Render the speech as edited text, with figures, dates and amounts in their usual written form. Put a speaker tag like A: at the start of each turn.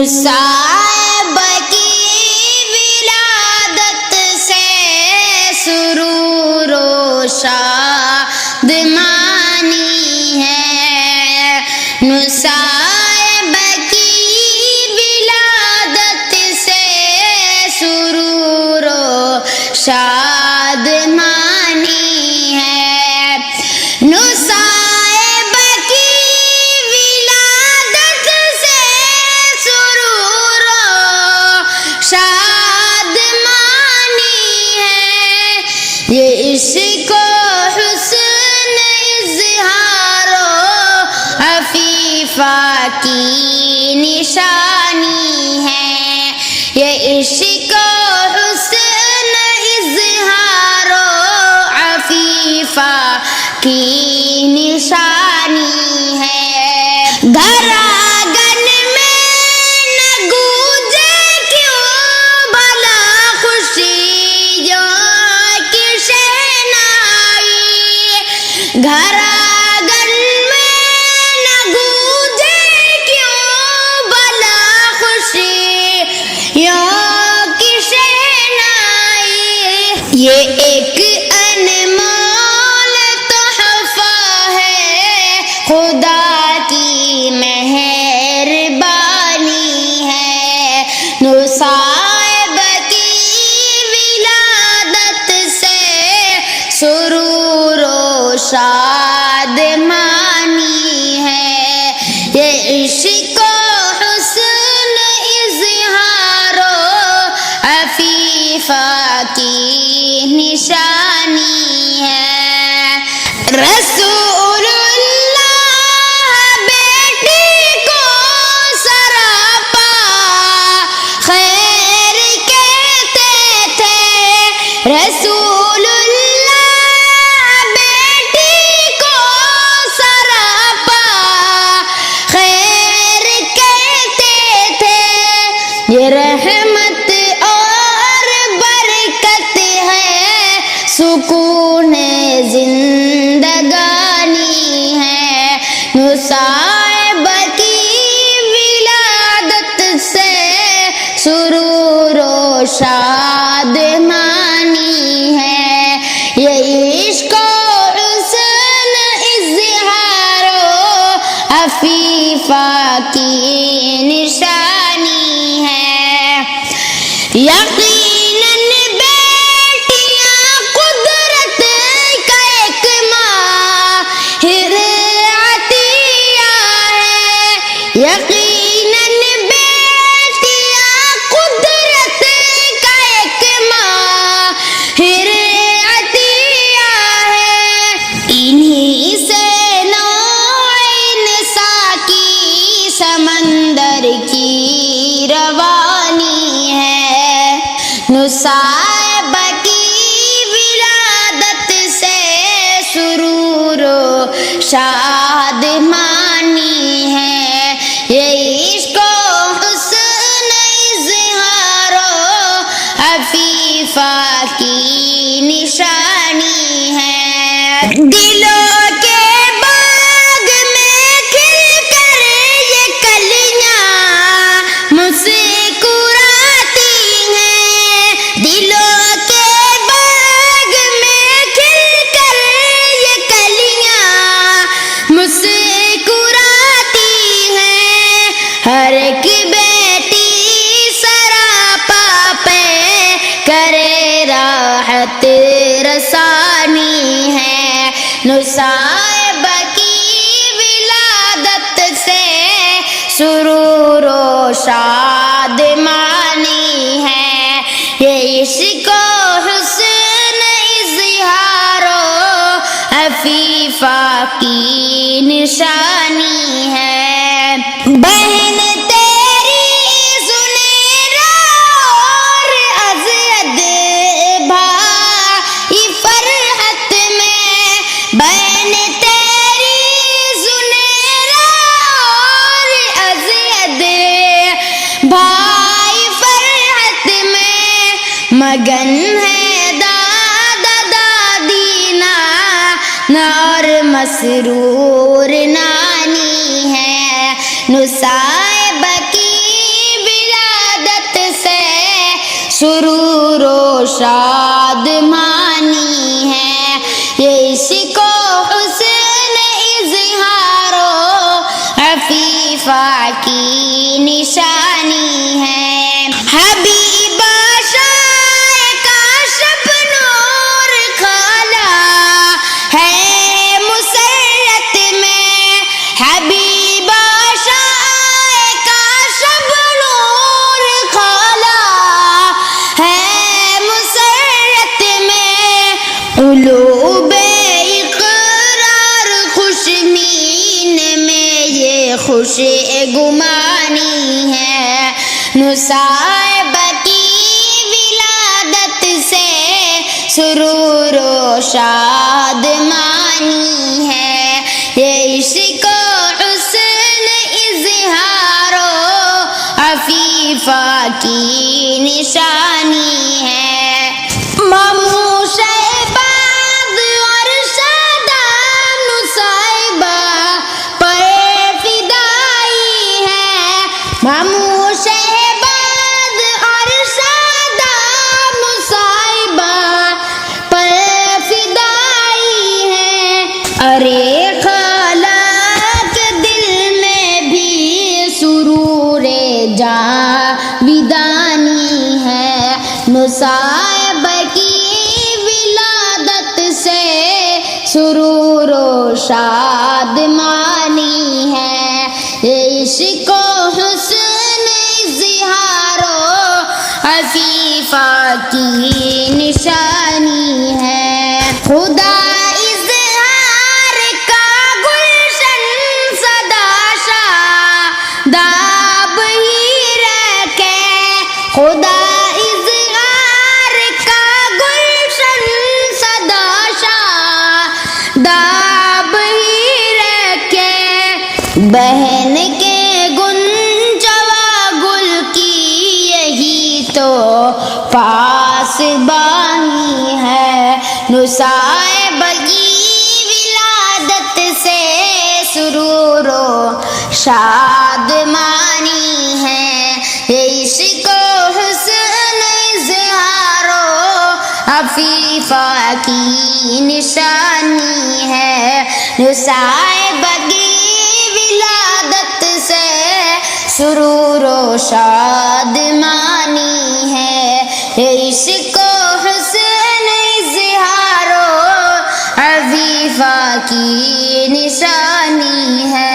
A: نصائب کی ولادت سے سرور و شادمانی ہے، نصائب کی ولادت سے سرور و شادمانی ہے، نصائب کی ولادت سے سرور و شادمانی ہے، یہ عشق و حسن اظہار و عفیفہ کی نشانی ہے، یہ عشق و حسن اظہار و عفیفہ کی نشانی ہے، گھر آنگن میں نہ گونجے کیوں بھلا خوشیوں کی شہنائی، گھر آنگن میں نہ گونجے کیوں بھلا خوشیوں کی شہنائی، یہ ایک انمول تحفہ ہے خدا کی مہربانی ہے، نصائب کی ولادت سے سرور و شادمانی ہے، یہ عشق و حسن اظہار و عفیفہ کی نشانی ہے، رسول اللہ بیٹی کو سراپا خیر کہتے تھے، رسول اللہ بیٹی کو سراپا خیر کہتے تھے، یہ رحمت اور برکت ہے، سکون زندگانی ہے، نصائب کی ولادت سے سرور و شادمانی ہے، یہ عشق و حسن اظہار و عفیفہ کی نشانی ہے، یقیناً بیٹیاں قدرت کا ایک ماہر عطیہ ہے، یقیناً بیٹیاں قدرت کا ایک ماہر عطیہ ہے، انہی سے نوع انساں کی سمندر کی روانی ہے، نصائب کی ولادت سے سرور و شادمانی ہے، یہ عشق و حسن اظہار و عفیفہ کی نشانی ہے، دلوں کے باغ میں کھل کر یہ کلیاں مسکراتی ہیں، دلوں کے باغ میں کھل کر یہ کلیاں مسکراتی ہیں، ہر ایک بیٹی سراپا پہ کرے راحت رسانی ہے، نصائب کی ولادت سے سرور و شادمانی ہے، یہ عشق و حسن اظہار و عفیفہ کی نشانی ہے، بہن تیری زنیرہ اور ازید بھائی فرحت میں، بہن تیری زنیرہ اور ازید بھائی فرحت میں، مگن ہے دادا دادی نانا اور مسرور نانی ہے، نصائب کی سرور و شادمانی ہے، یہ اس کو حسن اظہار و عفیفہ کی نشانی ہے۔ حبیبہ شاہ کاشف نور کھالا ہے مسرت میں، حبیبہ شاہ کاشف نور کھالا ہے مسرت میں، قلوب اقرار خوشمین میں یہ خوش گمانی ہے، نصائبہ کی ولادت سے سرور و شادمانی ہے، یہ عشق و حسن اظہار و عفیفہ کی نشانی ہے۔ ماموش بعد اور شاداب نصائبہ پر فدائی ہے، ماموش بعد اور شاداب نصائبہ پر فدائی ہے۔ ارے خالہ کے دل میں بھی سرور جاویدانی ہے، نصائبہ کی ولادت سے سرور و شادمانی ہے، یہ عشق و حسن اظہار و عفیفہ کی نشانی ہے۔ خدا اظہار کا گلشن سدا شاداب ہی رکھے، خدا اظہار کا گلشن سدا شاداب ہی رکھے، بہن کے گنجوا گل کی یہی تو پاسبانی ہے، نصائبہ کی ولادت سے سرور و شادمانی ہے، یہ عشق و حسن اظہار و عفیفہ کی نشانی ہے، نصائبہ کی ولادت سے سرور و شادمانی ہے، یہ عشق و حسن اظہار و عفیفہ کی نشانی ہے۔